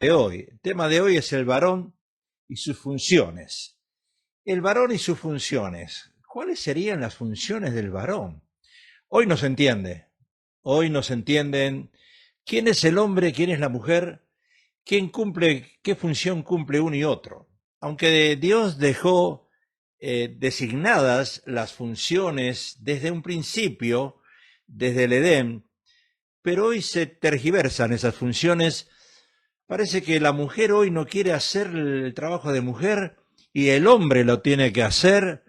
de hoy. El tema de hoy es el varón y sus funciones. El varón y sus funciones. ¿Cuáles serían las funciones del varón? Hoy no se entiende. Hoy no se entienden quién es el hombre, quién es la mujer, quién cumple, qué función cumple uno y otro. Aunque Dios dejó designadas las funciones desde un principio, desde el Edén, pero hoy se tergiversan esas funciones. Parece que la mujer hoy no quiere hacer el trabajo de mujer y el hombre lo tiene que hacer,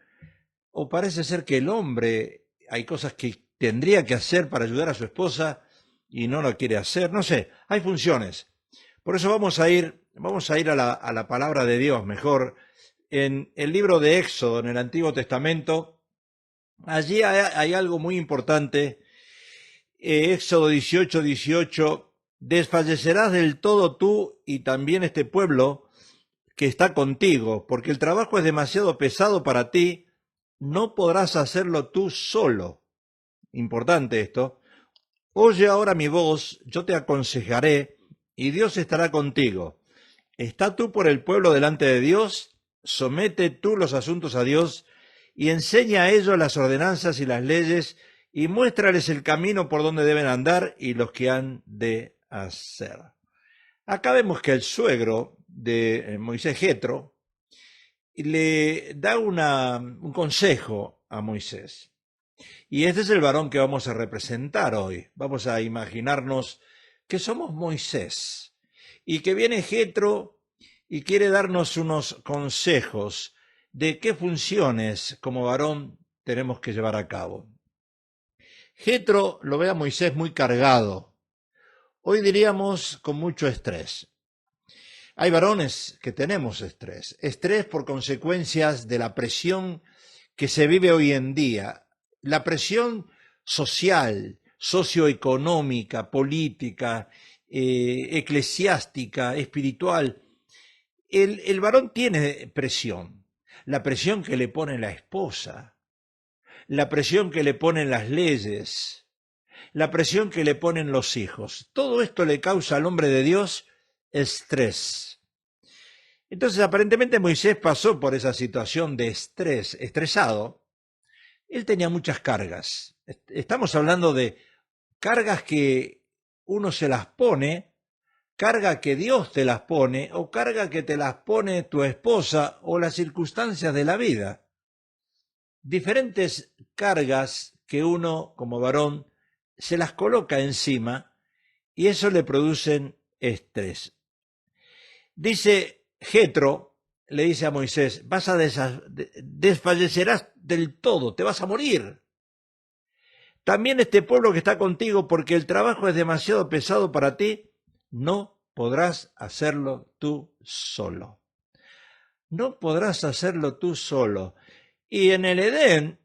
o parece ser que el hombre hay cosas que tendría que hacer para ayudar a su esposa y no lo quiere hacer. No sé, hay funciones. Por eso vamos a ir a la palabra de Dios mejor. En el libro de Éxodo, en el Antiguo Testamento, allí hay algo muy importante. Éxodo 18:18, desfallecerás del todo tú y también este pueblo que está contigo, porque el trabajo es demasiado pesado para ti, no podrás hacerlo tú solo. Importante esto. Oye ahora mi voz, yo te aconsejaré, y Dios estará contigo. Está tú por el pueblo delante de Dios, somete tú los asuntos a Dios, y enseña a ellos las ordenanzas y las leyes, y muéstrales el camino por donde deben andar y los que han de hacer. Acá vemos que el suegro de Moisés, Jetro, le da un consejo a Moisés. Y este es el varón que vamos a representar hoy. Vamos a imaginarnos que somos Moisés y que viene Jetro y quiere darnos unos consejos de qué funciones como varón tenemos que llevar a cabo. Jetro lo ve a Moisés muy cargado, hoy diríamos con mucho estrés. Hay varones que tenemos estrés, estrés por consecuencias de la presión que se vive hoy en día, la presión social, socioeconómica, política, eclesiástica, espiritual. El varón tiene presión, la presión que le pone la esposa, la presión que le ponen las leyes, la presión que le ponen los hijos. Todo esto le causa al hombre de Dios estrés. Entonces, aparentemente Moisés pasó por esa situación de estrés, estresado. Él tenía muchas cargas. Estamos hablando de cargas que uno se las pone, carga que Dios te las pone, o carga que te las pone tu esposa o las circunstancias de la vida. Diferentes cargas que uno, como varón, se las coloca encima y eso le producen estrés. Dice Jetro, le dice a Moisés, desfallecerás del todo, te vas a morir. También este pueblo que está contigo, porque el trabajo es demasiado pesado para ti, no podrás hacerlo tú solo. No podrás hacerlo tú solo. Y en el Edén,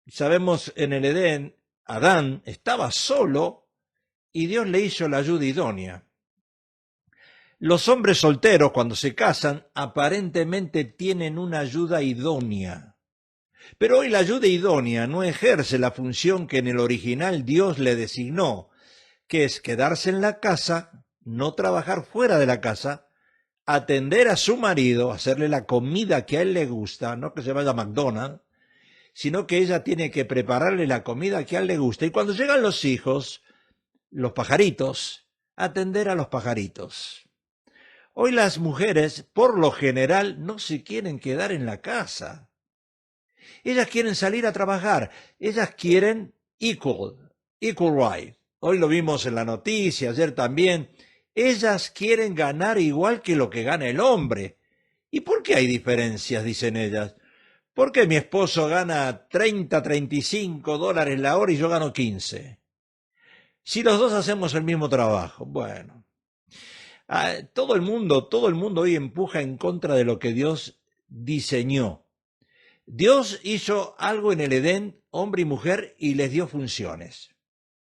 sabemos en el Edén, Adán estaba solo y Dios le hizo la ayuda idónea. Los hombres solteros, cuando se casan, aparentemente tienen una ayuda idónea. Pero hoy la ayuda idónea no ejerce la función que en el original Dios le designó, que es quedarse en la casa, no trabajar fuera de la casa, atender a su marido, hacerle la comida que a él le gusta, no que se vaya a McDonald's, sino que ella tiene que prepararle la comida que a él le gusta. Y cuando llegan los hijos, los pajaritos, atender a los pajaritos. Hoy las mujeres, por lo general, no se quieren quedar en la casa. Ellas quieren salir a trabajar. Ellas quieren equal right. Hoy lo vimos en la noticia, ayer también. Ellas quieren ganar igual que lo que gana el hombre. ¿Y por qué hay diferencias? Dicen ellas. ¿Por qué mi esposo gana 30, $35 la hora y yo gano 15? Si los dos hacemos el mismo trabajo. Bueno. Todo el mundo hoy empuja en contra de lo que Dios diseñó. Dios hizo algo en el Edén, hombre y mujer, y les dio funciones.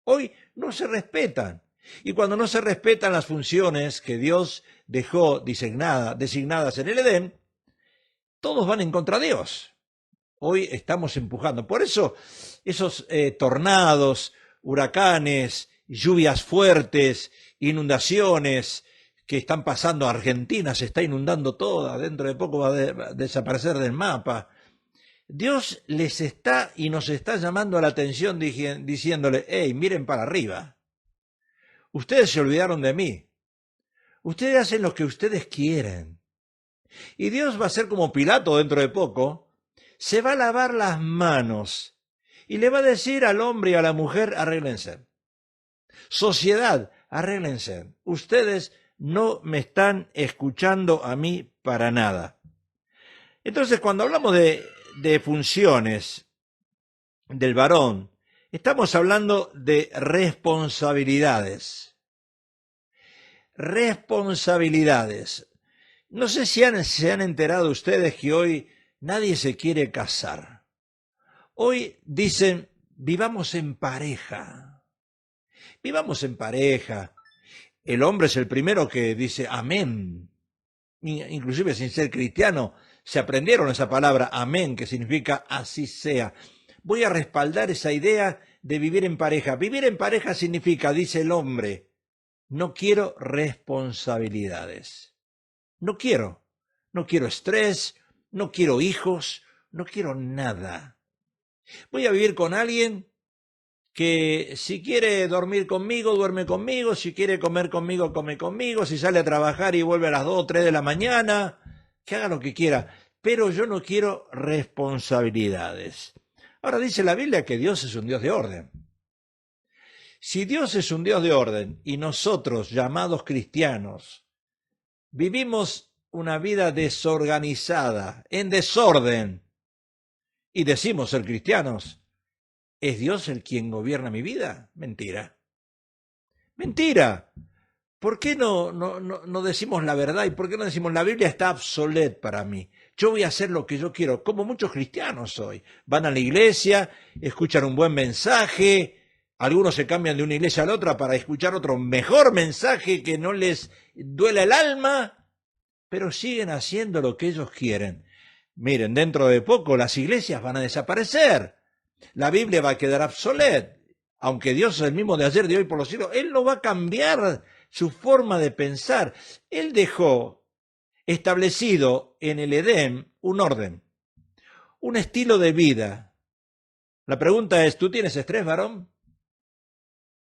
Hoy no se respetan. Y cuando no se respetan las funciones que Dios dejó designadas en el Edén, todos van en contra de Dios. Hoy estamos empujando. Por eso esos tornados, huracanes, lluvias fuertes, inundaciones, que están pasando. Argentina se está inundando toda, dentro de poco va a desaparecer del mapa. Dios les está y nos está llamando la atención diciéndole, hey, miren para arriba. Ustedes se olvidaron de mí. Ustedes hacen lo que ustedes quieren. Y Dios va a ser como Pilato dentro de poco. Se va a lavar las manos y le va a decir al hombre y a la mujer, arréglense. Sociedad, arréglense. Ustedes no me están escuchando a mí para nada. Entonces, cuando hablamos de funciones del varón, estamos hablando de responsabilidades. Responsabilidades. No sé si se han enterado ustedes que hoy nadie se quiere casar. Hoy dicen, vivamos en pareja. Vivamos en pareja. El hombre es el primero que dice amén. Inclusive sin ser cristiano, se aprendieron esa palabra amén, que significa así sea. Voy a respaldar esa idea de vivir en pareja. Vivir en pareja significa, dice el hombre, no quiero responsabilidades. No quiero estrés, no quiero hijos, no quiero nada. Voy a vivir con alguien que si quiere dormir conmigo, duerme conmigo, si quiere comer conmigo, come conmigo, si sale a trabajar y vuelve a las 2 o 3 de la mañana, que haga lo que quiera, pero yo no quiero responsabilidades. Ahora dice la Biblia que Dios es un Dios de orden. Si Dios es un Dios de orden y nosotros, llamados cristianos, vivimos una vida desorganizada, en desorden, y decimos ser cristianos, ¿es Dios el quien gobierna mi vida? Mentira. Mentira. ¿Por qué no decimos la verdad? ¿Y por qué no decimos la Biblia está obsoleta para mí? Yo voy a hacer lo que yo quiero, como muchos cristianos hoy. Van a la iglesia, escuchan un buen mensaje, algunos se cambian de una iglesia a la otra para escuchar otro mejor mensaje que no les duela el alma, pero siguen haciendo lo que ellos quieren. Miren, dentro de poco las iglesias van a desaparecer. La Biblia va a quedar obsoleta. Aunque Dios es el mismo de ayer, de hoy, por los siglos, Él no va a cambiar su forma de pensar. Él dejó establecido en el Edén un orden, un estilo de vida. La pregunta es, ¿tú tienes estrés, varón?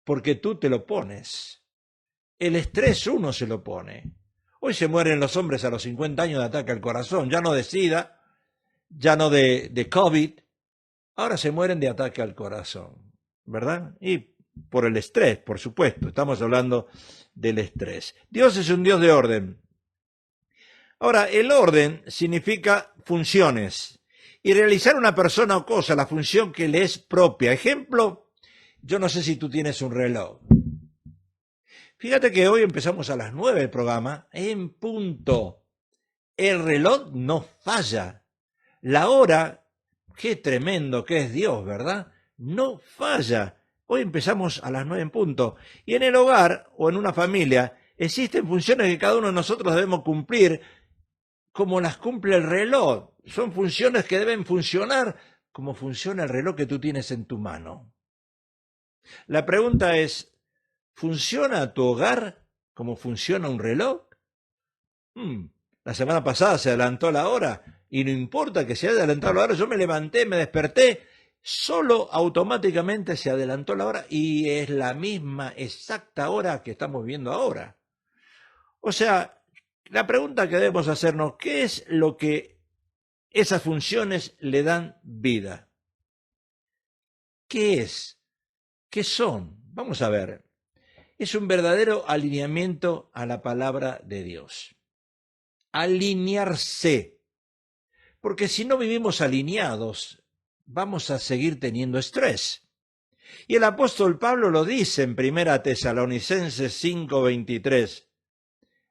Porque tú te lo pones. El estrés uno se lo pone. Hoy se mueren los hombres a los 50 años de ataque al corazón, ya no de SIDA, ya no de COVID, ahora se mueren de ataque al corazón, ¿verdad? Y por el estrés, por supuesto, estamos hablando del estrés. Dios es un Dios de orden. Ahora, el orden significa funciones y realizar una persona o cosa la función que le es propia. Ejemplo, yo no sé si tú tienes un reloj. Fíjate que hoy empezamos a las 9 el programa, en punto. El reloj no falla. La hora, qué tremendo que es Dios, ¿verdad? No falla. Hoy empezamos a las 9 en punto. Y en el hogar o en una familia existen funciones que cada uno de nosotros debemos cumplir como las cumple el reloj. Son funciones que deben funcionar como funciona el reloj que tú tienes en tu mano. La pregunta es, ¿funciona tu hogar como funciona un reloj? La semana pasada se adelantó la hora y no importa que se haya adelantado la hora, yo me levanté, me desperté, solo automáticamente se adelantó la hora y es la misma exacta hora que estamos viendo ahora. O sea, la pregunta que debemos hacernos, ¿qué es lo que esas funciones le dan vida? ¿Qué es? ¿Qué son? Vamos a ver. Es un verdadero alineamiento a la palabra de Dios. Alinearse. Porque si no vivimos alineados, vamos a seguir teniendo estrés. Y el apóstol Pablo lo dice en 1 Tesalonicenses 5:23.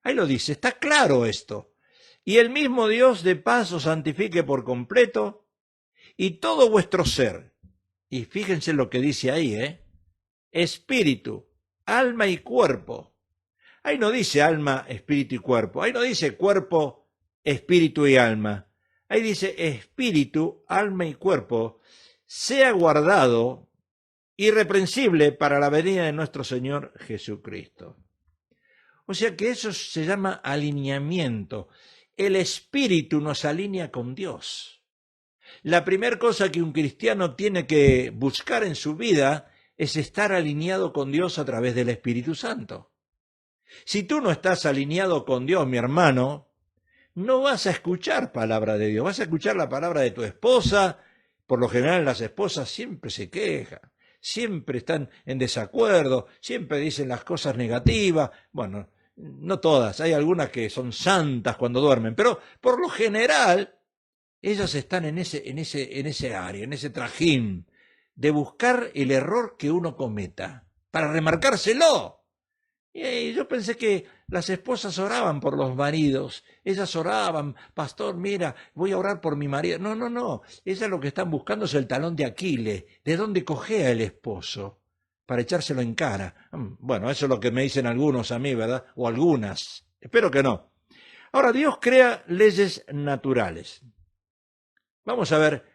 Ahí lo dice, está claro esto. Y el mismo Dios de paz os santifique por completo y todo vuestro ser. Y fíjense lo que dice ahí, espíritu, alma y cuerpo. Ahí no dice alma, espíritu y cuerpo. Ahí no dice cuerpo, espíritu y alma. Ahí dice espíritu, alma y cuerpo sea guardado irreprensible para la venida de nuestro Señor Jesucristo. O sea que eso se llama alineamiento. El espíritu nos alinea con Dios. La primera cosa que un cristiano tiene que buscar en su vida es estar alineado con Dios a través del Espíritu Santo. Si tú no estás alineado con Dios, mi hermano, no vas a escuchar palabra de Dios, vas a escuchar la palabra de tu esposa. Por lo general las esposas siempre se quejan, siempre están en desacuerdo, siempre dicen las cosas negativas. Bueno, no todas, hay algunas que son santas cuando duermen, pero por lo general ellas están en ese área, en ese trajín de buscar el error que uno cometa, para remarcárselo. Y yo pensé que las esposas oraban por los maridos, ellas oraban, pastor, mira, voy a orar por mi marido. No, no, no, ellas lo que están buscando es el talón de Aquiles, de dónde cojea el esposo, para echárselo en cara. Bueno, eso es lo que me dicen algunos a mí, ¿verdad? O algunas, espero que no. Ahora, Dios crea leyes naturales. Vamos a ver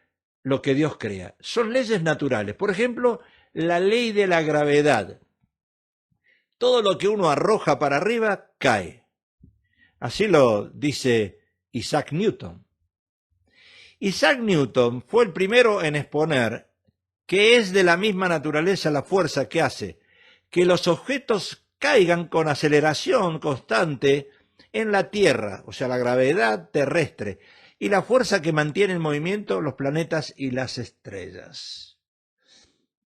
lo que Dios crea. Son leyes naturales. Por ejemplo, la ley de la gravedad. Todo lo que uno arroja para arriba cae. Así lo dice Isaac Newton. Isaac Newton fue el primero en exponer que es de la misma naturaleza la fuerza que hace que los objetos caigan con aceleración constante en la Tierra, o sea, la gravedad terrestre, y la fuerza que mantiene en movimiento los planetas y las estrellas.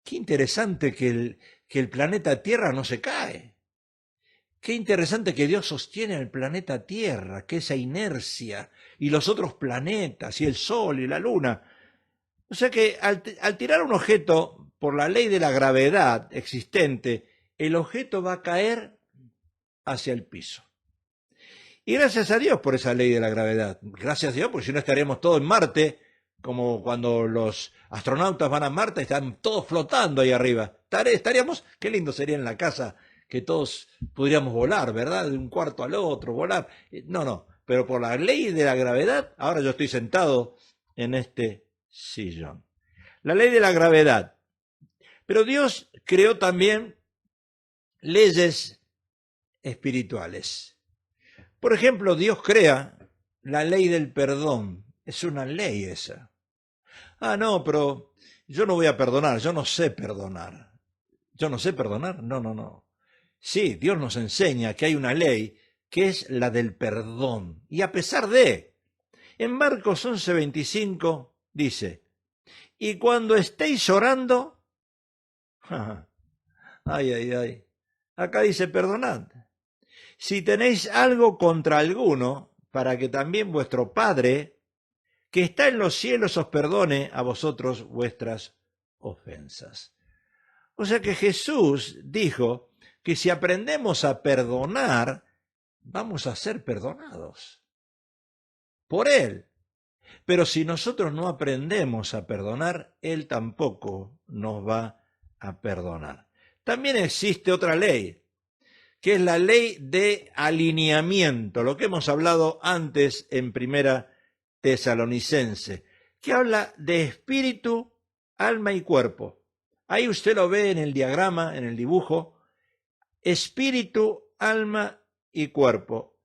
Qué interesante que el planeta Tierra no se cae. Qué interesante que Dios sostiene el planeta Tierra, que esa inercia, y los otros planetas, y el Sol y la Luna. O sea que al tirar un objeto por la ley de la gravedad existente, el objeto va a caer hacia el piso. Y gracias a Dios por esa ley de la gravedad. Gracias a Dios, porque si no estaríamos todos en Marte, como cuando los astronautas van a Marte, están todos flotando ahí arriba. Estaríamos, qué lindo sería en la casa que todos podríamos volar, ¿verdad? De un cuarto al otro, volar. No, pero por la ley de la gravedad, ahora yo estoy sentado en este sillón. La ley de la gravedad. Pero Dios creó también leyes espirituales. Por ejemplo, Dios crea la ley del perdón. Es una ley esa. Ah, no, pero yo no voy a perdonar, yo no sé perdonar. ¿Yo no sé perdonar? No. Sí, Dios nos enseña que hay una ley que es la del perdón. Y a pesar de, en Marcos 11:25 dice, y cuando estéis orando, ay, acá dice perdonad. Si tenéis algo contra alguno, para que también vuestro Padre, que está en los cielos, os perdone a vosotros vuestras ofensas. O sea que Jesús dijo que si aprendemos a perdonar, vamos a ser perdonados por Él. Pero si nosotros no aprendemos a perdonar, Él tampoco nos va a perdonar. También existe otra ley, que es la ley de alineamiento, lo que hemos hablado antes en Primera Tesalonicense, que habla de espíritu, alma y cuerpo. Ahí usted lo ve en el diagrama, en el dibujo, espíritu, alma y cuerpo.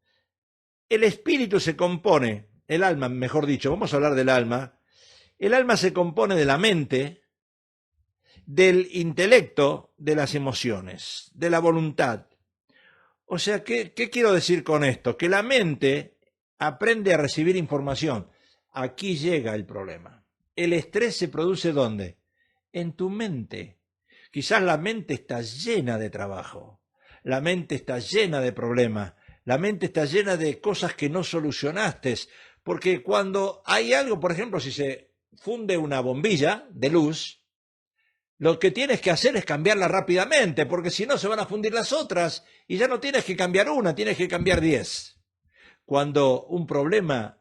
El espíritu se compone, el alma, mejor dicho, vamos a hablar del alma. El alma se compone de la mente, del intelecto, de las emociones, de la voluntad. O sea, ¿qué quiero decir con esto? Que la mente aprende a recibir información. Aquí llega el problema. El estrés se produce ¿dónde? En tu mente. Quizás la mente está llena de trabajo. La mente está llena de problemas. La mente está llena de cosas que no solucionaste. Porque cuando hay algo, por ejemplo, si se funde una bombilla de luz, lo que tienes que hacer es cambiarla rápidamente, porque si no se van a fundir las otras y ya no tienes que cambiar una, tienes que cambiar 10. Cuando un problema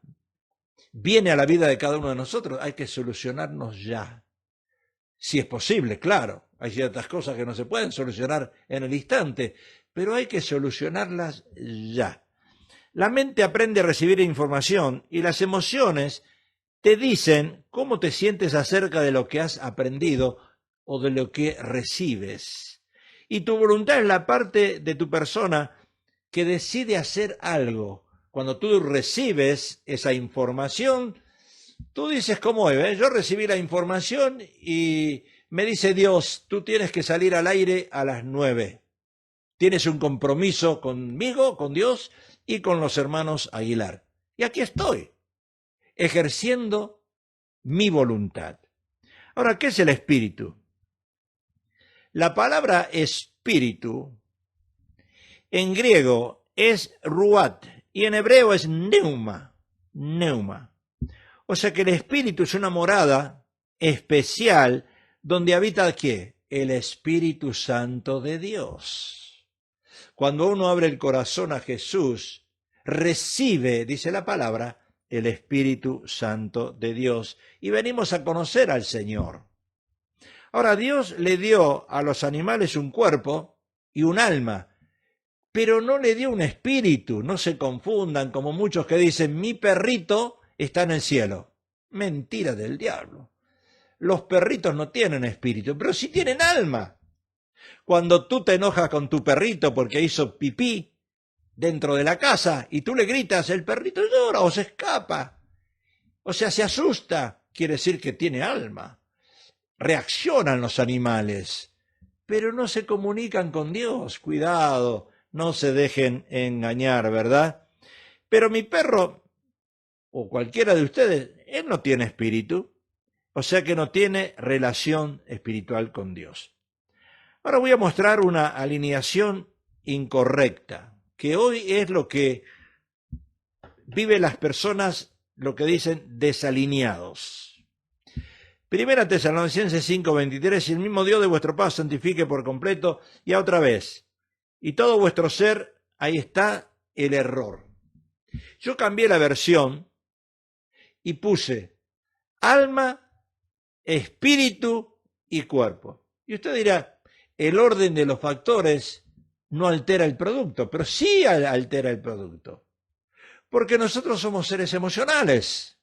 viene a la vida de cada uno de nosotros, hay que solucionarnos ya. Si es posible, claro, hay ciertas cosas que no se pueden solucionar en el instante, pero hay que solucionarlas ya. La mente aprende a recibir información y las emociones te dicen cómo te sientes acerca de lo que has aprendido o de lo que recibes. Y tu voluntad es la parte de tu persona que decide hacer algo. Cuando tú recibes esa información, tú dices como Eve, yo recibí la información y me dice Dios, tú tienes que salir al aire a las 9. Tienes un compromiso conmigo, con Dios y con los hermanos Aguilar. Y aquí estoy, ejerciendo mi voluntad. Ahora, ¿qué es el espíritu? La palabra espíritu en griego es ruat y en hebreo es neuma. O sea que el espíritu es una morada especial donde habita ¿qué? El Espíritu Santo de Dios. Cuando uno abre el corazón a Jesús, recibe, dice la palabra, el Espíritu Santo de Dios y venimos a conocer al Señor. Ahora, Dios le dio a los animales un cuerpo y un alma, pero no le dio un espíritu. No se confundan como muchos que dicen, mi perrito está en el cielo. Mentira del diablo. Los perritos no tienen espíritu, pero sí tienen alma. Cuando tú te enojas con tu perrito porque hizo pipí dentro de la casa y tú le gritas, el perrito llora o se escapa. O sea, se asusta. Quiere decir que tiene alma. Reaccionan los animales, pero no se comunican con Dios. Cuidado, no se dejen engañar, ¿verdad? Pero mi perro, o cualquiera de ustedes, él no tiene espíritu, o sea que no tiene relación espiritual con Dios. Ahora voy a mostrar una alineación incorrecta, que hoy es lo que viven las personas, lo que dicen desalineados. Primera Tesalonicenses 5:23, y el mismo Dios de vuestro paz santifique por completo, y a otra vez, y todo vuestro ser, ahí está el error. Yo cambié la versión y puse alma, espíritu y cuerpo. Y usted dirá, el orden de los factores no altera el producto, pero sí altera el producto. Porque nosotros somos seres emocionales.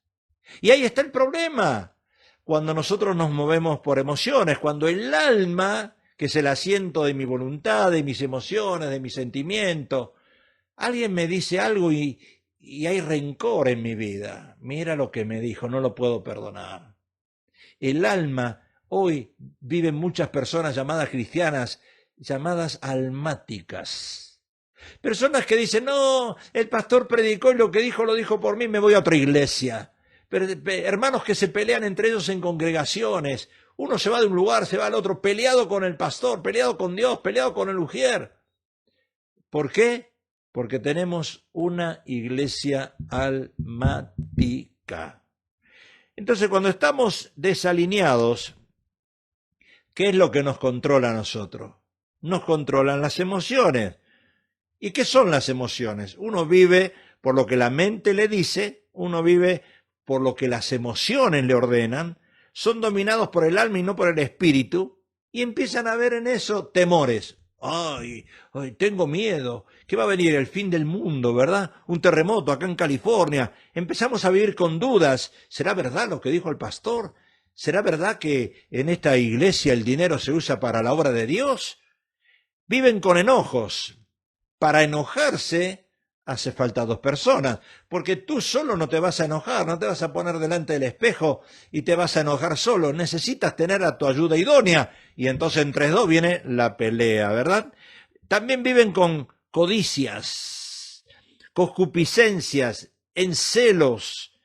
Y ahí está el problema. Cuando nosotros nos movemos por emociones, cuando el alma, que es el asiento de mi voluntad, de mis emociones, de mis sentimientos, alguien me dice algo y hay rencor en mi vida. Mira lo que me dijo, no lo puedo perdonar. El alma, hoy viven muchas personas llamadas cristianas, llamadas almáticas. Personas que dicen, no, el pastor predicó y lo que dijo lo dijo por mí, me voy a otra iglesia. Pero, hermanos que se pelean entre ellos en congregaciones. Uno se va de un lugar, se va al otro, peleado con el pastor, peleado con Dios, peleado con el ujier. ¿Por qué? Porque tenemos una iglesia almática. Entonces, cuando estamos desalineados, ¿qué es lo que nos controla a nosotros? Nos controlan las emociones. ¿Y qué son las emociones? Uno vive por lo que la mente le dice, uno vive por lo que las emociones le ordenan, son dominados por el alma y no por el espíritu, y empiezan a ver en eso temores. Ay, tengo miedo, que va a venir el fin del mundo, ¿verdad? Un terremoto acá en California. Empezamos a vivir con dudas. ¿Será verdad lo que dijo el pastor? ¿Será verdad que en esta iglesia el dinero se usa para la obra de Dios? Viven con enojos. Para enojarse hace falta dos personas, porque tú solo no te vas a enojar, no te vas a poner delante del espejo y te vas a enojar solo. Necesitas tener a tu ayuda idónea y entonces entre dos viene la pelea, ¿verdad? También viven con codicias, concupiscencias, en celos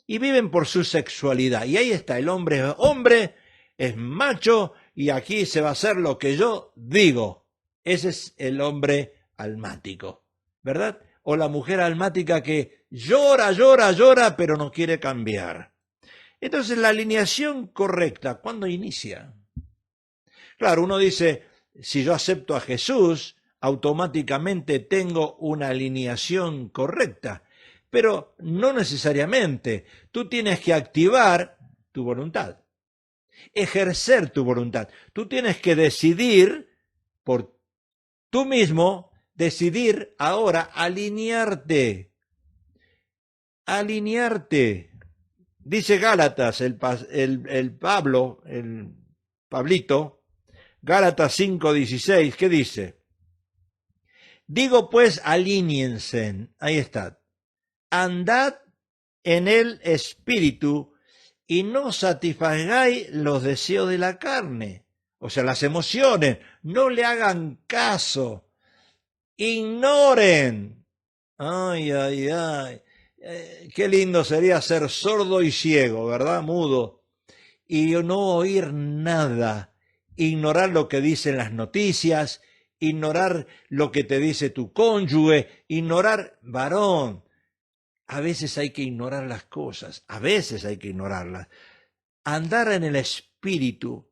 y viven por su sexualidad. Y ahí está, el hombre es hombre, es macho y aquí se va a hacer lo que yo digo. Ese es el hombre almático, ¿verdad? O la mujer almática que llora, pero no quiere cambiar. Entonces, la alineación correcta, ¿cuándo inicia? Claro, uno dice, si yo acepto a Jesús, automáticamente tengo una alineación correcta, pero no necesariamente. Tú tienes que activar tu voluntad, ejercer tu voluntad. Tú tienes que decidir por tú mismo, decidir ahora alinearte. Alinearte. Dice Gálatas, el Pablito, Gálatas 5:16, ¿qué dice? Digo pues, alíñense, ahí está. Andad en el espíritu y no satisfagáis los deseos de la carne. O sea, las emociones, no le hagan caso. Ignoren. Ay, ay, ay. Qué lindo sería ser sordo y ciego, ¿verdad? Mudo. Y no oír nada. Ignorar lo que dicen las noticias, ignorar lo que te dice tu cónyuge, ignorar, varón. A veces hay que ignorar las cosas, a veces hay que ignorarlas. Andar en el espíritu.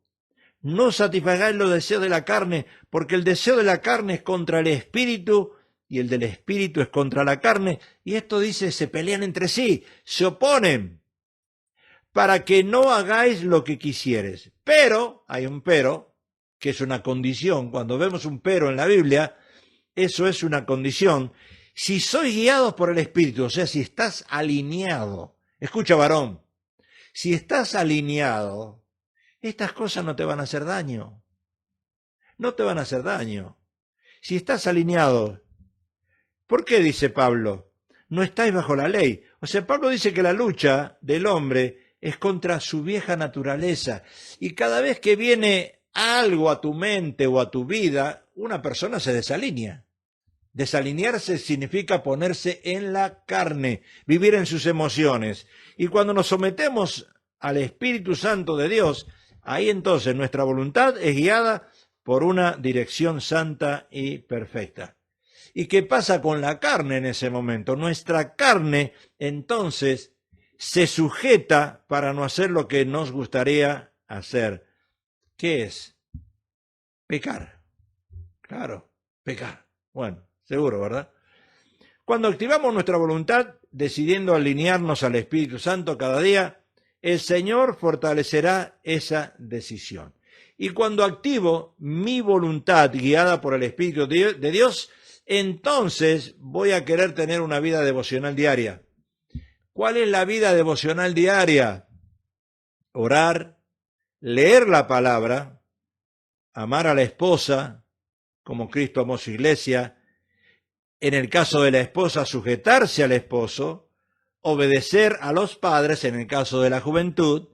No satisfagáis los deseos de la carne, porque el deseo de la carne es contra el espíritu y el del espíritu es contra la carne. Y esto dice, se pelean entre sí, se oponen, para que no hagáis lo que quisieres. Pero, hay un pero, que es una condición. Cuando vemos un pero en la Biblia, eso es una condición. Si sois guiados por el espíritu, o sea, si estás alineado, escucha varón, si estás alineado, estas cosas no te van a hacer daño. No te van a hacer daño. Si estás alineado, ¿por qué dice Pablo? No estáis bajo la ley. O sea, Pablo dice que la lucha del hombre es contra su vieja naturaleza. Y cada vez que viene algo a tu mente o a tu vida, una persona se desalinea. Desalinearse significa ponerse en la carne, vivir en sus emociones. Y cuando nos sometemos al Espíritu Santo de Dios, ahí entonces nuestra voluntad es guiada por una dirección santa y perfecta. ¿Y qué pasa con la carne en ese momento? Nuestra carne entonces se sujeta para no hacer lo que nos gustaría hacer. ¿Qué es? Pecar. Claro, pecar. Bueno, seguro, ¿verdad? Cuando activamos nuestra voluntad, decidiendo alinearnos al Espíritu Santo cada día, el Señor fortalecerá esa decisión. Y cuando activo mi voluntad guiada por el Espíritu de Dios, entonces voy a querer tener una vida devocional diaria. ¿Cuál es la vida devocional diaria? Orar, leer la palabra, amar a la esposa, como Cristo amó su iglesia. En el caso de la esposa, sujetarse al esposo, obedecer a los padres en el caso de la juventud,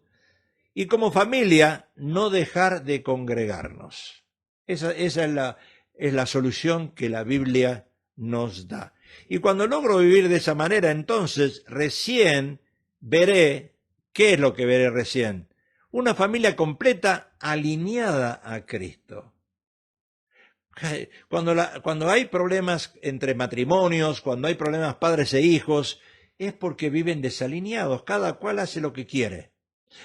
y como familia, no dejar de congregarnos. Esa es la solución que la Biblia nos da. Y cuando logro vivir de esa manera, entonces recién veré, ¿qué es lo que veré recién? Una familia completa alineada a Cristo. Cuando hay problemas entre matrimonios, cuando hay problemas padres e hijos, es porque viven desalineados, cada cual hace lo que quiere.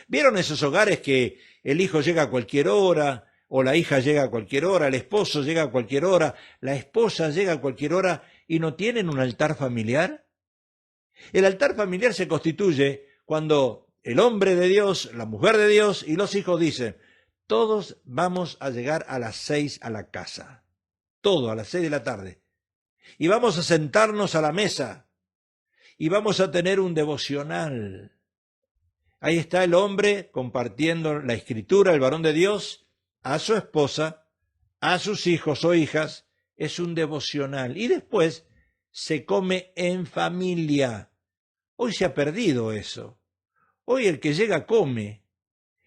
¿Vieron esos hogares que el hijo llega a cualquier hora, o la hija llega a cualquier hora, el esposo llega a cualquier hora, la esposa llega a cualquier hora y no tienen un altar familiar? El altar familiar se constituye cuando el hombre de Dios, la mujer de Dios y los hijos dicen, todos vamos a llegar a las 6 a la casa. Todo a las 6 de la tarde. Y vamos a sentarnos a la mesa. Y vamos a tener un devocional. Ahí está el hombre compartiendo la escritura, el varón de Dios, a su esposa, a sus hijos o hijas. Es un devocional. Y después se come en familia. Hoy se ha perdido eso. Hoy el que llega come.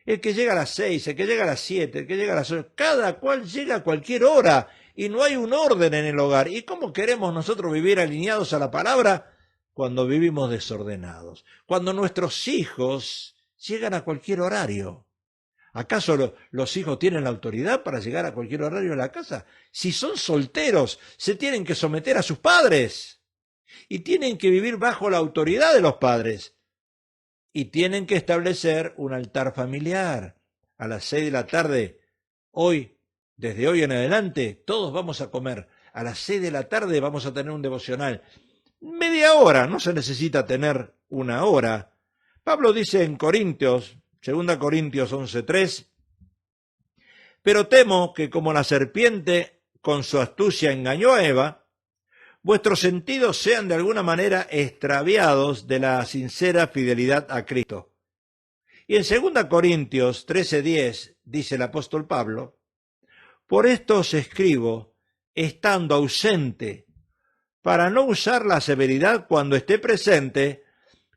El que llega a las 6, el que llega a las 7, el que llega a las 8. Cada cual llega a cualquier hora. Y no hay un orden en el hogar. ¿Y cómo queremos nosotros vivir alineados a la palabra cuando vivimos desordenados? Cuando nuestros hijos llegan a cualquier horario. ¿Acaso los hijos tienen la autoridad para llegar a cualquier horario de la casa? Si son solteros, se tienen que someter a sus padres. Y tienen que vivir bajo la autoridad de los padres. Y tienen que establecer un altar familiar. A las 6 de la tarde, desde hoy en adelante, todos vamos a comer. A las 6 de la tarde vamos a tener un devocional. Media hora, no se necesita tener una hora. Pablo dice en Corintios, 2 Corintios 11:3, pero temo que como la serpiente con su astucia engañó a Eva, vuestros sentidos sean de alguna manera extraviados de la sincera fidelidad a Cristo. Y en 2 Corintios 13:10 dice el apóstol Pablo, por esto os escribo, estando ausente, para no usar la severidad cuando esté presente,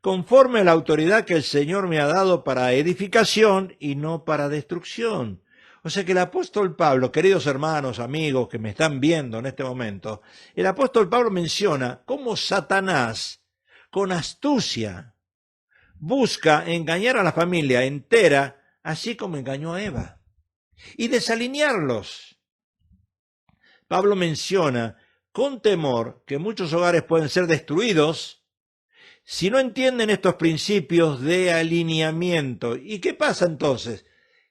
conforme a la autoridad que el Señor me ha dado para edificación y no para destrucción. O sea que el apóstol Pablo, queridos hermanos, amigos que me están viendo en este momento, el apóstol Pablo menciona cómo Satanás, con astucia, busca engañar a la familia entera, así como engañó a Eva, y desalinearlos. Pablo menciona con temor que muchos hogares pueden ser destruidos si no entienden estos principios de alineamiento. ¿Y qué pasa entonces?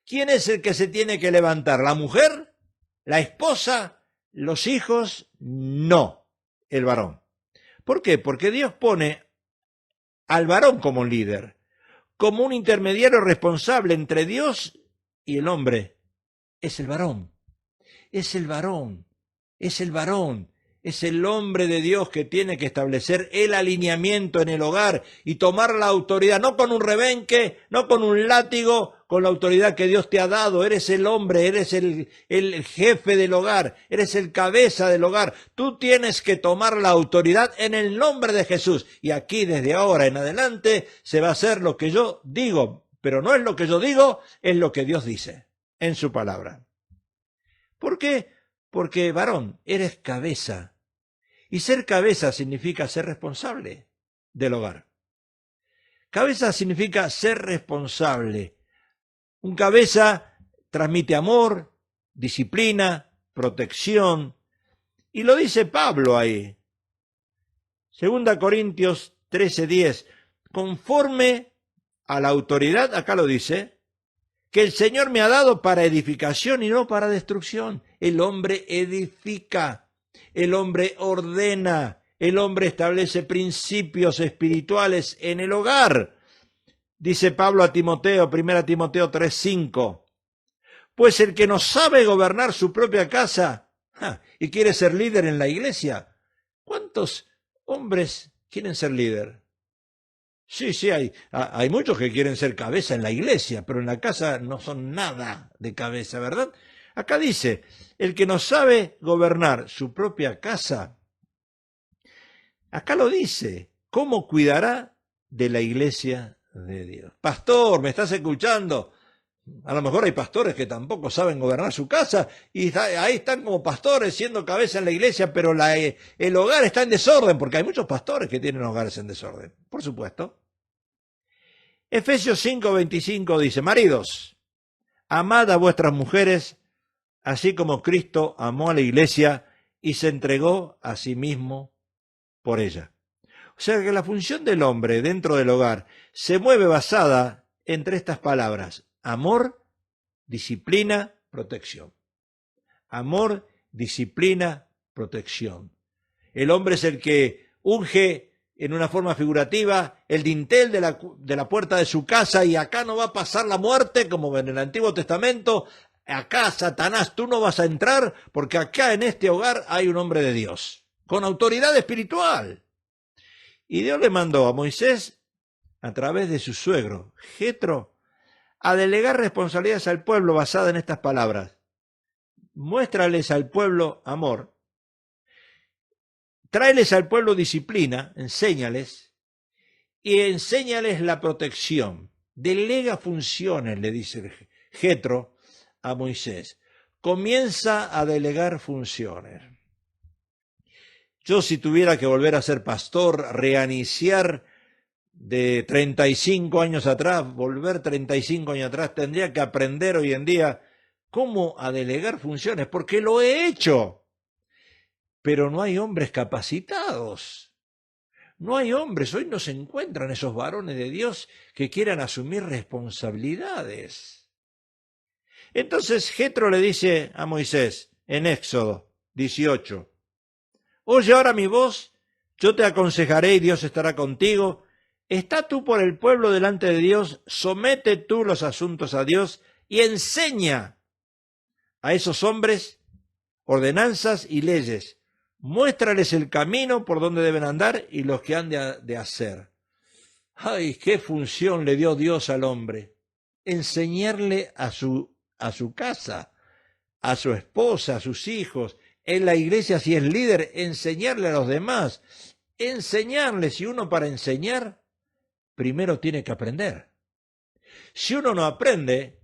¿Quién es el que se tiene que levantar? ¿La mujer? ¿La esposa? ¿Los hijos? No, el varón. ¿Por qué? Porque Dios pone al varón como líder, como un intermediario responsable entre Dios y el hombre. Es el varón, es el varón, es el varón. Es el hombre de Dios que tiene que establecer el alineamiento en el hogar y tomar la autoridad, no con un rebenque, no con un látigo, con la autoridad que Dios te ha dado. Eres el hombre, eres el jefe del hogar, eres el cabeza del hogar. Tú tienes que tomar la autoridad en el nombre de Jesús. Y aquí desde ahora en adelante se va a hacer lo que yo digo, pero no es lo que yo digo, es lo que Dios dice en su palabra. ¿Por qué? Porque, varón, eres cabeza. Y ser cabeza significa ser responsable del hogar. Cabeza significa ser responsable. Un cabeza transmite amor, disciplina, protección. Y lo dice Pablo ahí. 2 Corintios 13:10. Conforme a la autoridad, acá lo dice, que el Señor me ha dado para edificación y no para destrucción. El hombre edifica. El hombre ordena, el hombre establece principios espirituales en el hogar. Dice Pablo a Timoteo, 1 Timoteo 3:5, pues el que no sabe gobernar su propia casa y quiere ser líder en la iglesia, ¿cuántos hombres quieren ser líder? Sí, hay muchos que quieren ser cabeza en la iglesia, pero en la casa no son nada de cabeza, ¿verdad? Acá dice, el que no sabe gobernar su propia casa, acá lo dice, ¿cómo cuidará de la iglesia de Dios? Pastor, ¿me estás escuchando? A lo mejor hay pastores que tampoco saben gobernar su casa y ahí están como pastores siendo cabeza en la iglesia, pero el hogar está en desorden, porque hay muchos pastores que tienen hogares en desorden, por supuesto. Efesios 5:25 dice, maridos, amad a vuestras mujeres, así como Cristo amó a la iglesia y se entregó a sí mismo por ella. O sea que la función del hombre dentro del hogar se mueve basada entre estas palabras: amor, disciplina, protección. Amor, disciplina, protección. El hombre es el que unge en una forma figurativa el dintel de la puerta de su casa, y acá no va a pasar la muerte como en el Antiguo Testamento. Acá, Satanás, tú no vas a entrar porque acá en este hogar hay un hombre de Dios, con autoridad espiritual. Y Dios le mandó a Moisés, a través de su suegro, Jetro, a delegar responsabilidades al pueblo basada en estas palabras. Muéstrales al pueblo amor, tráeles al pueblo disciplina, enséñales, y enséñales la protección. Delega funciones, le dice Jetro a Moisés. Comienza a delegar funciones. Yo, si tuviera que volver a ser pastor, reiniciar de 35 años atrás, volver 35 años atrás, tendría que aprender hoy en día cómo a delegar funciones, porque lo he hecho. Pero no hay hombres capacitados. No hay hombres. Hoy no se encuentran esos varones de Dios que quieran asumir responsabilidades. Entonces Jetro le dice a Moisés en Éxodo 18, oye ahora mi voz, yo te aconsejaré y Dios estará contigo. Está tú por el pueblo delante de Dios, somete tú los asuntos a Dios y enseña a esos hombres ordenanzas y leyes. Muéstrales el camino por donde deben andar y los que han de hacer. ¡Ay, qué función le dio Dios al hombre! Enseñarle a su casa, a su esposa, a sus hijos, en la iglesia, si es líder, enseñarle a los demás. Enseñarles, y uno para enseñar, primero tiene que aprender. Si uno no aprende,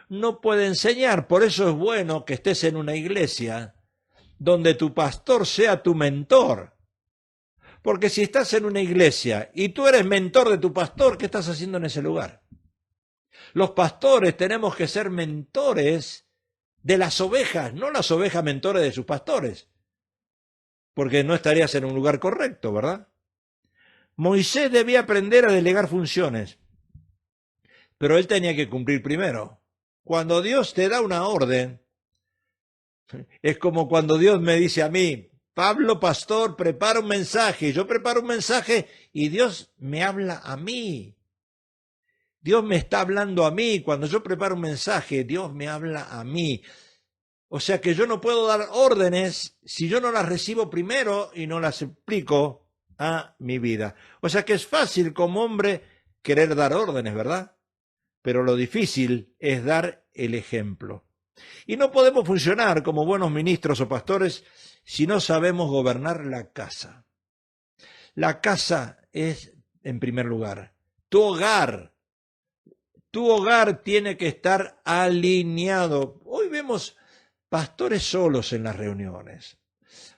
no puede enseñar. Por eso es bueno que estés en una iglesia donde tu pastor sea tu mentor. Porque si estás en una iglesia y tú eres mentor de tu pastor, ¿qué estás haciendo en ese lugar? Los pastores tenemos que ser mentores de las ovejas, no las ovejas mentores de sus pastores. Porque no estarías en un lugar correcto, ¿verdad? Moisés debía aprender a delegar funciones, pero él tenía que cumplir primero. Cuando Dios te da una orden, es como cuando Dios me dice a mí, Pablo, pastor, prepara un mensaje. Yo preparo un mensaje y Dios me habla a mí. Dios me está hablando a mí. Cuando yo preparo un mensaje, Dios me habla a mí. O sea que yo no puedo dar órdenes si yo no las recibo primero y no las explico a mi vida. O sea que es fácil como hombre querer dar órdenes, ¿verdad? Pero lo difícil es dar el ejemplo. Y no podemos funcionar como buenos ministros o pastores si no sabemos gobernar la casa. La casa es, en primer lugar, tu hogar. Tu hogar tiene que estar alineado. Hoy vemos pastores solos en las reuniones.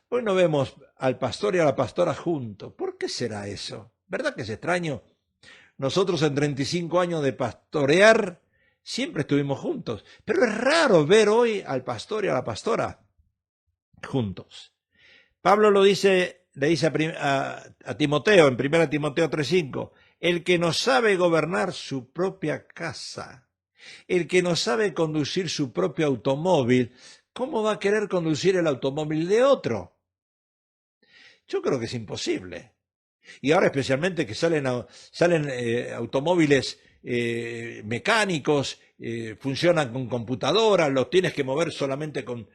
Hoy no vemos al pastor y a la pastora juntos. ¿Por qué será eso? ¿Verdad que es extraño? Nosotros en 35 años de pastorear siempre estuvimos juntos, pero es raro ver hoy al pastor y a la pastora juntos. Pablo le dice a Timoteo, en 1 Timoteo 3:5, el que no sabe gobernar su propia casa, el que no sabe conducir su propio automóvil, ¿cómo va a querer conducir el automóvil de otro? Yo creo que es imposible. Y ahora especialmente que salen automóviles mecánicos, funcionan con computadora, los tienes que mover solamente con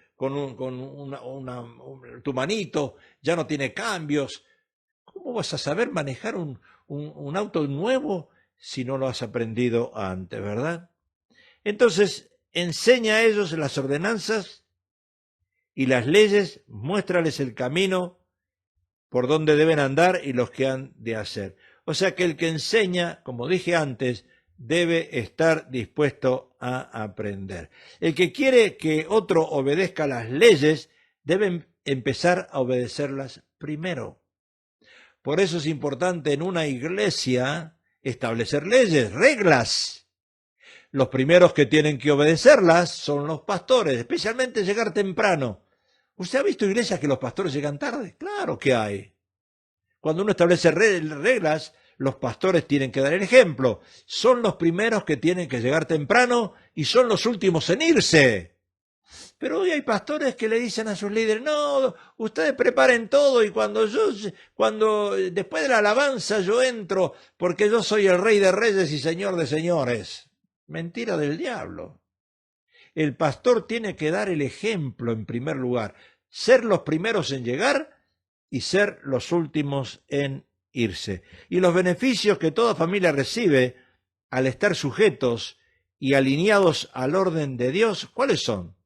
tu manito, ya no tiene cambios. ¿Cómo vas a saber manejar un auto nuevo si no lo has aprendido antes, verdad? Entonces, enseña a ellos las ordenanzas y las leyes, muéstrales el camino por donde deben andar y los que han de hacer. O sea que el que enseña, como dije antes, debe estar dispuesto a aprender. El que quiere que otro obedezca las leyes, debe empezar a obedecerlas primero. Por eso es importante en una iglesia establecer leyes, reglas. Los primeros que tienen que obedecerlas son los pastores, especialmente llegar temprano. ¿Usted ha visto iglesias que los pastores llegan tarde? Claro que hay. Cuando uno establece reglas, los pastores tienen que dar el ejemplo. Son los primeros que tienen que llegar temprano y son los últimos en irse. Pero hoy hay pastores que le dicen a sus líderes, no, ustedes preparen todo y cuando después de la alabanza yo entro porque yo soy el Rey de Reyes y Señor de Señores. Mentira del diablo. El pastor tiene que dar el ejemplo en primer lugar, ser los primeros en llegar y ser los últimos en irse. Y los beneficios que toda familia recibe al estar sujetos y alineados al orden de Dios, ¿cuáles son?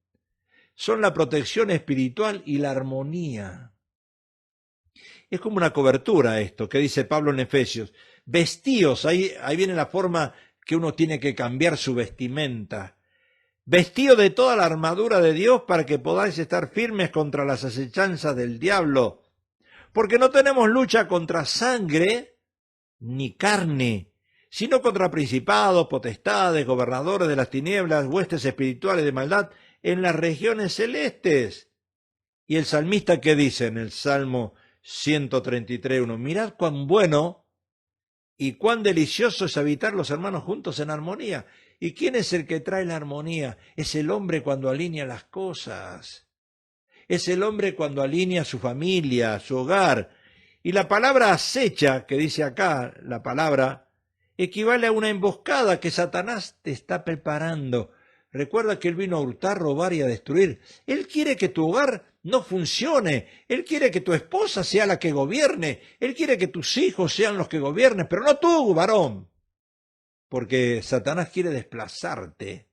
Son la protección espiritual y la armonía. Es como una cobertura esto que dice Pablo en Efesios. Vestíos, ahí viene la forma que uno tiene que cambiar su vestimenta. Vestíos de toda la armadura de Dios para que podáis estar firmes contra las acechanzas del diablo. Porque no tenemos lucha contra sangre ni carne, sino contra principados, potestades, gobernadores de las tinieblas, huestes espirituales de maldad en las regiones celestes. Y el salmista, ¿qué dice en el Salmo 133:1? Mirad cuán bueno y cuán delicioso es habitar los hermanos juntos en armonía. ¿Y quién es el que trae la armonía? Es el hombre cuando alinea las cosas. Es el hombre cuando alinea su familia, su hogar. Y la palabra acecha, que dice acá la palabra, equivale a una emboscada que Satanás te está preparando. Recuerda que él vino a hurtar, robar y a destruir. Él quiere que tu hogar no funcione. Él quiere que tu esposa sea la que gobierne. Él quiere que tus hijos sean los que gobiernen, pero no tú, varón. Porque Satanás quiere desplazarte.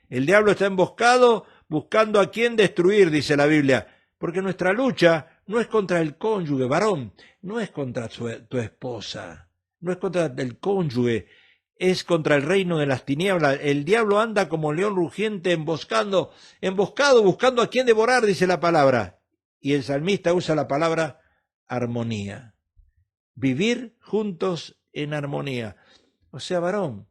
El diablo está emboscado buscando a quién destruir, dice la Biblia. Porque nuestra lucha no es contra el cónyuge, varón, no es contra tu esposa, no es contra el cónyuge, es contra el reino de las tinieblas. El diablo anda como león rugiente emboscado, buscando a quien devorar, dice la palabra. Y el salmista usa la palabra armonía. Vivir juntos en armonía. O sea, varón,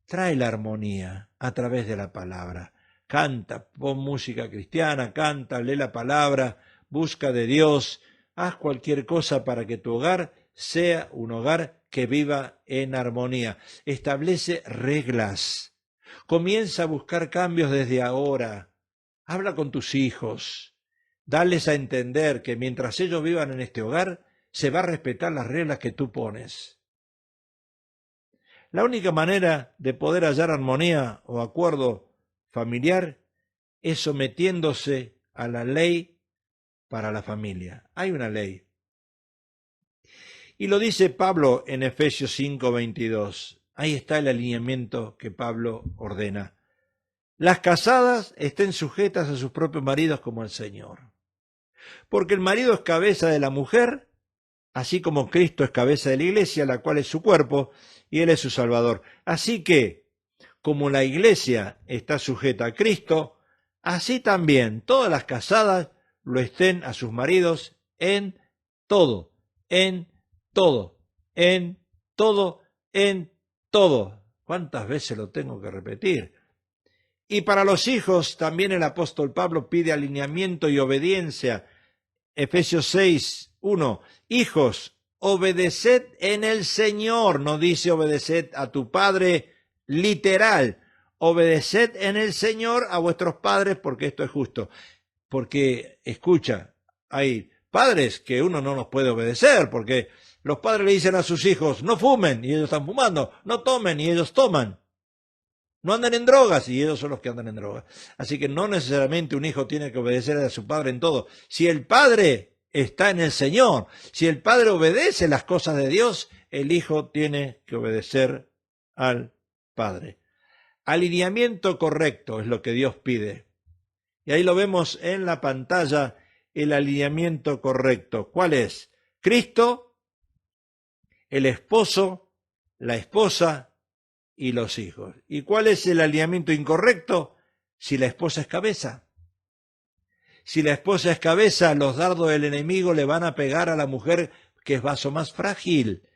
trae la armonía a través de la palabra. Canta, pon música cristiana, canta, lee la palabra, busca de Dios, haz cualquier cosa para que tu hogar sea un hogar que viva en armonía. Establece reglas. Comienza a buscar cambios desde ahora. Habla con tus hijos. Dales a entender que mientras ellos vivan en este hogar, se va a respetar las reglas que tú pones. La única manera de poder hallar armonía o acuerdo familiar es sometiéndose a la ley para la familia. Hay una ley. Y lo dice Pablo en Efesios 5:22. Ahí está el alineamiento que Pablo ordena. Las casadas estén sujetas a sus propios maridos como al Señor. Porque el marido es cabeza de la mujer, así como Cristo es cabeza de la iglesia, la cual es su cuerpo, y Él es su Salvador. Así que, como la iglesia está sujeta a Cristo, así también todas las casadas lo estén a sus maridos en todo, en todo, en todo, en todo. ¿Cuántas veces lo tengo que repetir? Y para los hijos también el apóstol Pablo pide alineamiento y obediencia. Efesios 6:1. Hijos, obedeced en el Señor. No dice obedeced a tu padre literal. Obedeced en el Señor a vuestros padres, porque esto es justo. Porque, escucha, hay padres que uno no los puede obedecer, porque los padres le dicen a sus hijos, no fumen, y ellos están fumando, no tomen, y ellos toman. No anden en drogas, y ellos son los que andan en drogas. Así que no necesariamente un hijo tiene que obedecer a su padre en todo. Si el padre está en el Señor, si el padre obedece las cosas de Dios, el hijo tiene que obedecer al padre. Alineamiento correcto es lo que Dios pide. Y ahí lo vemos en la pantalla, el alineamiento correcto. ¿Cuál es? Cristo, el esposo, la esposa y los hijos. ¿Y cuál es el alineamiento incorrecto? Si la esposa es cabeza. Si la esposa es cabeza, los dardos del enemigo le van a pegar a la mujer que es vaso más frágil.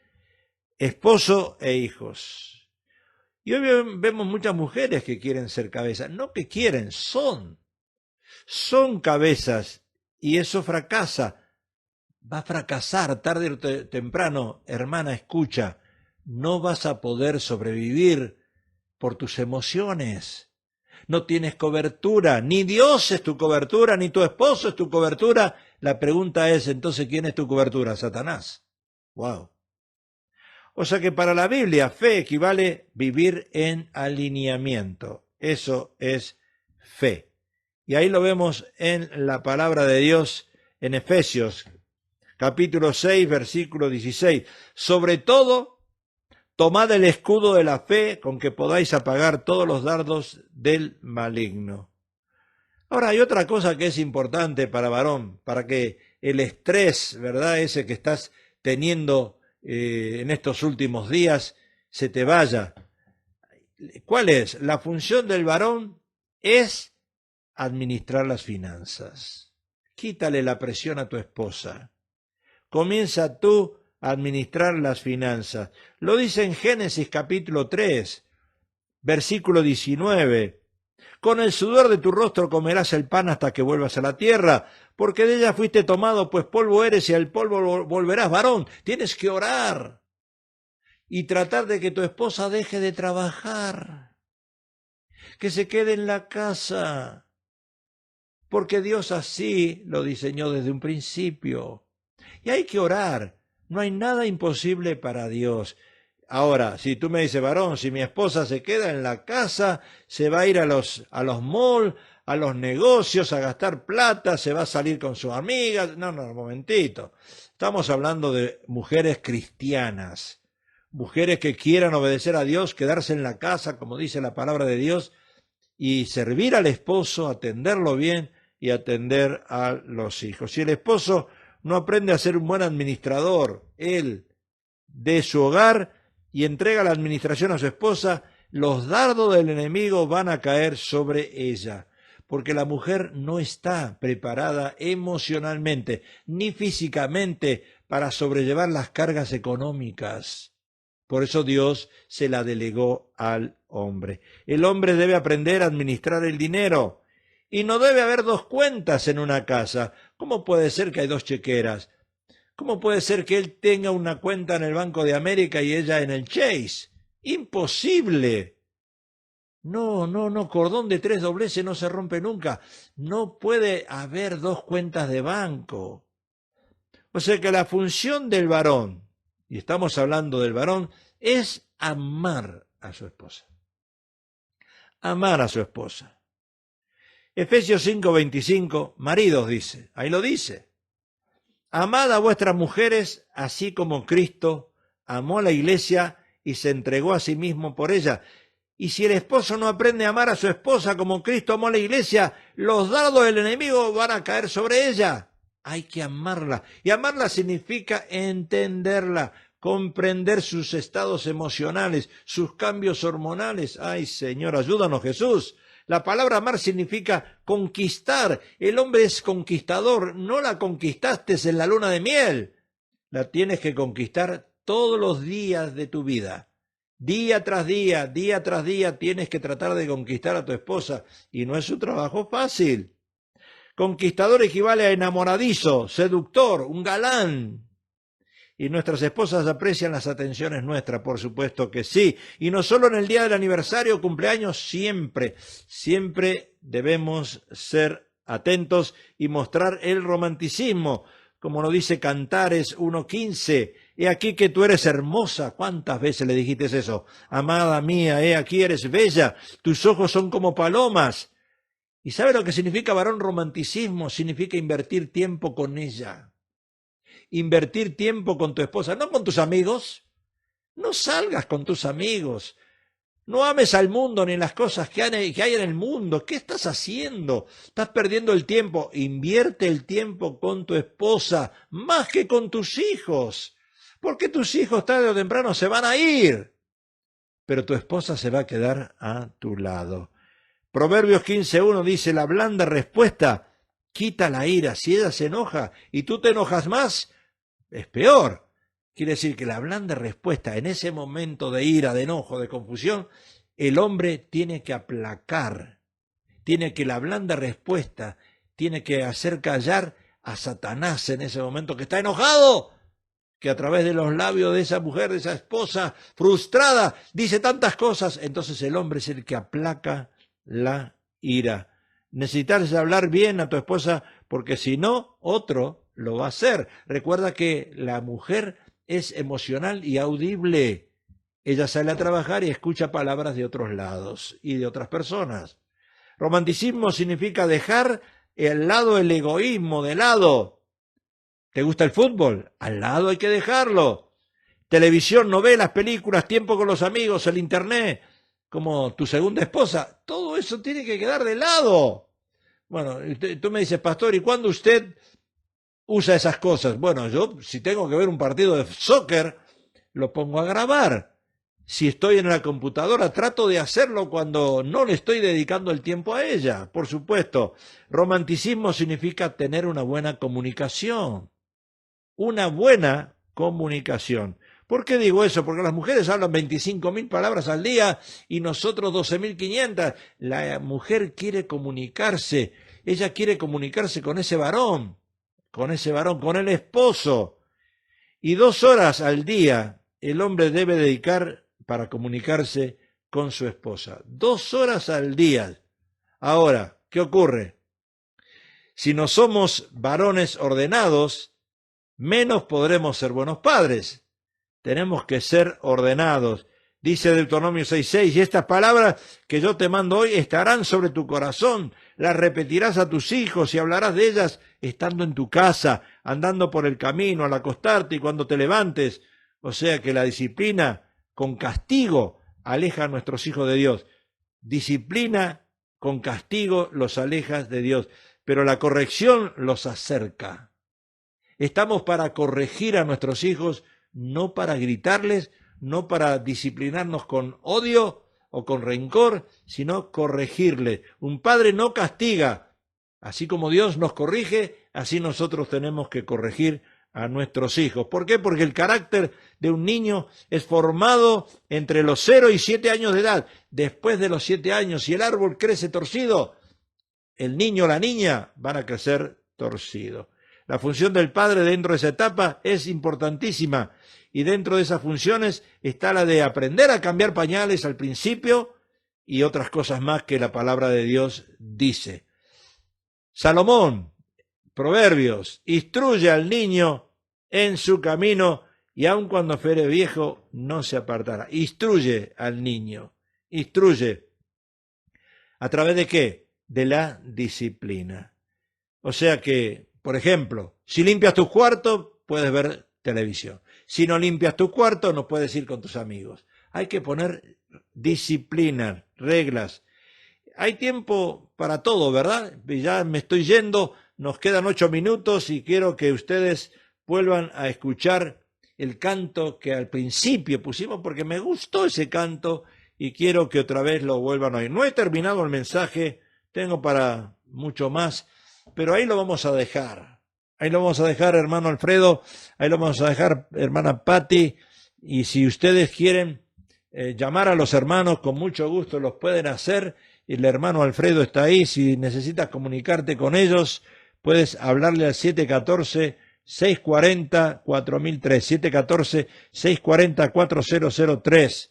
Esposo e hijos. Y hoy vemos muchas mujeres que quieren ser cabezas. No que quieren, son. Son cabezas y eso fracasa. Va a fracasar tarde o temprano. Hermana, escucha. No vas a poder sobrevivir por tus emociones. No tienes cobertura, ni Dios es tu cobertura, ni tu esposo es tu cobertura. La pregunta es, entonces, ¿quién es tu cobertura? Satanás. Wow. O sea que para la Biblia, fe equivale vivir en alineamiento. Eso es fe. Y ahí lo vemos en la palabra de Dios en Efesios, capítulo 6, versículo 16. Sobre todo, tomad el escudo de la fe con que podáis apagar todos los dardos del maligno. Ahora hay otra cosa que es importante para varón, para que el estrés, ¿verdad?, ese que estás teniendo en estos últimos días, se te vaya. ¿Cuál es? La función del varón es administrar las finanzas. Quítale la presión a tu esposa. Comienza tú a administrar las finanzas. Lo dice en Génesis capítulo 3, versículo 19. Con el sudor de tu rostro comerás el pan hasta que vuelvas a la tierra, porque de ella fuiste tomado, pues polvo eres y al polvo volverás, varón. Tienes que orar y tratar de que tu esposa deje de trabajar, que se quede en la casa, porque Dios así lo diseñó desde un principio. Y hay que orar. No hay nada imposible para Dios. Ahora, si tú me dices, varón, si mi esposa se queda en la casa, se va a ir a los malls, a los negocios, a gastar plata, se va a salir con sus amigas. No, un momentito. Estamos hablando de mujeres cristianas, mujeres que quieran obedecer a Dios, quedarse en la casa, como dice la palabra de Dios, y servir al esposo, atenderlo bien y atender a los hijos. Si el esposo no aprende a ser un buen administrador, él, de su hogar, y entrega la administración a su esposa, los dardos del enemigo van a caer sobre ella, porque la mujer no está preparada emocionalmente ni físicamente para sobrellevar las cargas económicas. Por eso Dios se la delegó al hombre. El hombre debe aprender a administrar el dinero y no debe haber dos cuentas en una casa. ¿Cómo puede ser que hay dos chequeras? ¿Cómo puede ser que él tenga una cuenta en el Banco de América y ella en el Chase? ¡Imposible! No, cordón de tres dobleces no se rompe nunca. No puede haber dos cuentas de banco. O sea que la función del varón, y estamos hablando del varón, es amar a su esposa. Amar a su esposa. Efesios 5:25, maridos dice, ahí lo dice. Amad a vuestras mujeres, así como Cristo amó a la iglesia y se entregó a sí mismo por ella. Y si el esposo no aprende a amar a su esposa como Cristo amó a la iglesia, los dardos del enemigo van a caer sobre ella. Hay que amarla. Y amarla significa entenderla, comprender sus estados emocionales, sus cambios hormonales. Ay, Señor, ayúdanos, Jesús. La palabra amar significa conquistar. El hombre es conquistador. No la conquistaste en la luna de miel. La tienes que conquistar todos los días de tu vida. Día tras día tienes que tratar de conquistar a tu esposa. Y no es un trabajo fácil. Conquistador equivale a enamoradizo, seductor, un galán. Y nuestras esposas aprecian las atenciones nuestras, por supuesto que sí. Y no solo en el día del aniversario, cumpleaños, siempre debemos ser atentos y mostrar el romanticismo. Como lo dice Cantares 1:15, he aquí que tú eres hermosa. ¿Cuántas veces le dijiste eso? Amada mía, he aquí eres bella, tus ojos son como palomas. ¿Y sabe lo que significa varón romanticismo? Significa invertir tiempo con ella. Invertir tiempo con tu esposa, no con tus amigos. No salgas con tus amigos. No ames al mundo ni las cosas que hay en el mundo. ¿Qué estás haciendo? Estás perdiendo el tiempo. Invierte el tiempo con tu esposa más que con tus hijos. Porque tus hijos tarde o temprano se van a ir. Pero tu esposa se va a quedar a tu lado. Proverbios 15:1 dice, la blanda respuesta quita la ira. Si ella se enoja y tú te enojas más, es peor. Quiere decir que la blanda respuesta en ese momento de ira, de enojo, de confusión, el hombre tiene que aplacar. La blanda respuesta tiene que hacer callar a Satanás en ese momento que está enojado, que a través de los labios de esa mujer, de esa esposa frustrada, dice tantas cosas. Entonces el hombre es el que aplaca la ira. Necesitas hablar bien a tu esposa porque si no, otro lo va a hacer. Recuerda que la mujer es emocional y audible. Ella sale a trabajar y escucha palabras de otros lados y de otras personas. Romanticismo significa dejar el egoísmo de lado. ¿Te gusta el fútbol? Al lado hay que dejarlo. Televisión, novelas, películas, tiempo con los amigos, el internet, como tu segunda esposa, todo eso tiene que quedar de lado. Bueno, tú me dices, pastor, ¿y cuándo usted usa esas cosas? Bueno, yo si tengo que ver un partido de soccer, lo pongo a grabar. Si estoy en la computadora, trato de hacerlo cuando no le estoy dedicando el tiempo a ella, por supuesto. Romanticismo significa tener una buena comunicación. Una buena comunicación. ¿Por qué digo eso? Porque las mujeres hablan 25.000 palabras al día y nosotros 12.500. La mujer quiere comunicarse. Ella quiere comunicarse con ese varón, con el esposo. Y 2 horas al día el hombre debe dedicar para comunicarse con su esposa. 2 horas al día. Ahora, ¿qué ocurre? Si no somos varones ordenados, menos podremos ser buenos padres. Tenemos que ser ordenados. Dice Deuteronomio 6:6, y estas palabras que yo te mando hoy estarán sobre tu corazón, las repetirás a tus hijos y hablarás de ellas estando en tu casa, andando por el camino, al acostarte y cuando te levantes. O sea que la disciplina con castigo aleja a nuestros hijos de Dios. Disciplina con castigo los alejas de Dios. pero la corrección los acerca. Estamos para corregir a nuestros hijos, no para gritarles, no para disciplinarnos con odio o con rencor, sino corregirles. Un padre no castiga. Así como Dios nos corrige, así nosotros tenemos que corregir a nuestros hijos. ¿Por qué? Porque el carácter de un niño es formado entre los 0 y 7 años de edad. Después de los 7 años, si el árbol crece torcido, el niño o la niña van a crecer torcido. La función del padre dentro de esa etapa es importantísima, y dentro de esas funciones está la de aprender a cambiar pañales al principio y otras cosas más que la palabra de Dios dice. Salomón, Proverbios, instruye al niño en su camino y aun cuando fuere viejo no se apartará. Instruye al niño, instruye. ¿A través de qué? De la disciplina. O sea que, por ejemplo, si limpias tu cuarto, puedes ver televisión. Si no limpias tu cuarto, no puedes ir con tus amigos. Hay que poner disciplina, reglas. Hay tiempo para todo, ¿verdad? Ya me estoy yendo, nos quedan 8 minutos y quiero que ustedes vuelvan a escuchar el canto que al principio pusimos porque me gustó ese canto y quiero que otra vez lo vuelvan a oír. No he terminado el mensaje, tengo para mucho más, pero ahí lo vamos a dejar. Ahí lo vamos a dejar, hermano Alfredo, ahí lo vamos a dejar, hermana Patti, y si ustedes quieren llamar a los hermanos, con mucho gusto los pueden hacer. El hermano Alfredo está ahí, si necesitas comunicarte con ellos, puedes hablarle al 714-640-4003, 714-640-4003.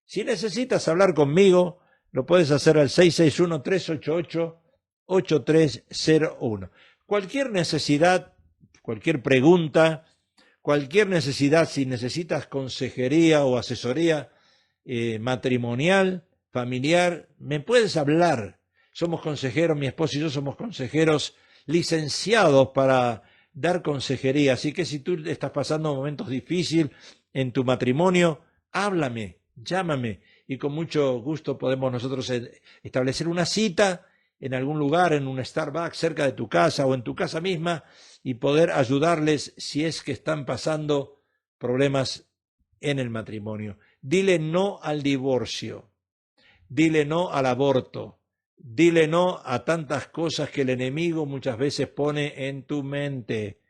Si necesitas hablar conmigo, lo puedes hacer al 661-388-8301. Cualquier necesidad, cualquier pregunta, cualquier necesidad, si necesitas consejería o asesoría matrimonial, familiar, me puedes hablar. Somos consejeros, mi esposo y yo somos consejeros licenciados para dar consejería. Así que si tú estás pasando momentos difíciles en tu matrimonio, háblame, llámame y con mucho gusto podemos nosotros establecer una cita en algún lugar, en un Starbucks cerca de tu casa o en tu casa misma y poder ayudarles si es que están pasando problemas en el matrimonio. Dile no al divorcio, dile no al aborto, dile no a tantas cosas que el enemigo muchas veces pone en tu mente.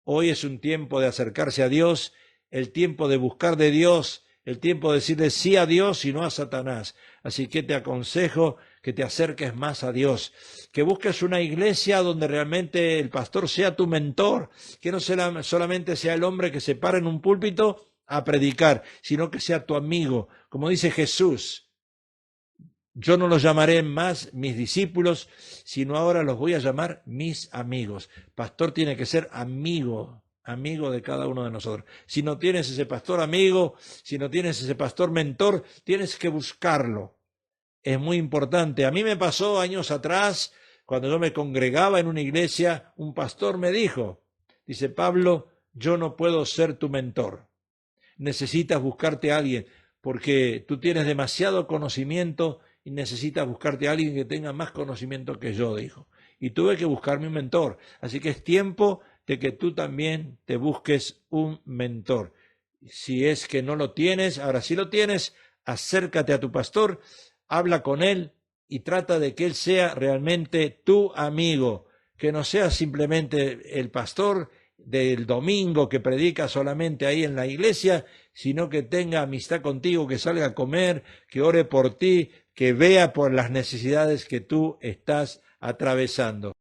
Hoy es un tiempo de acercarse a Dios, el tiempo de buscar de Dios, el tiempo de decirle sí a Dios y no a Satanás. Así que te aconsejo que te acerques más a Dios, que busques una iglesia donde realmente el pastor sea tu mentor, que no solamente sea el hombre que se para en un púlpito a predicar, sino que sea tu amigo. Como dice Jesús, yo no los llamaré más mis discípulos, sino ahora los voy a llamar mis amigos. Pastor tiene que ser amigo de cada uno de nosotros. Si no tienes ese pastor amigo, si no tienes ese pastor mentor, tienes que buscarlo. Es muy importante. A mí me pasó años atrás, cuando yo me congregaba en una iglesia, un pastor me dijo, dice, Pablo, yo no puedo ser tu mentor. Necesitas buscarte a alguien, porque tú tienes demasiado conocimiento y necesitas buscarte a alguien que tenga más conocimiento que yo, dijo. Y tuve que buscarme un mentor. Así que es tiempo de que tú también te busques un mentor. Si es que no lo tienes, ahora sí lo tienes, acércate a tu pastor, habla con él y trata de que él sea realmente tu amigo, que no sea simplemente el pastor del domingo que predica solamente ahí en la iglesia, sino que tenga amistad contigo, que salga a comer, que ore por ti, que vea por las necesidades que tú estás atravesando.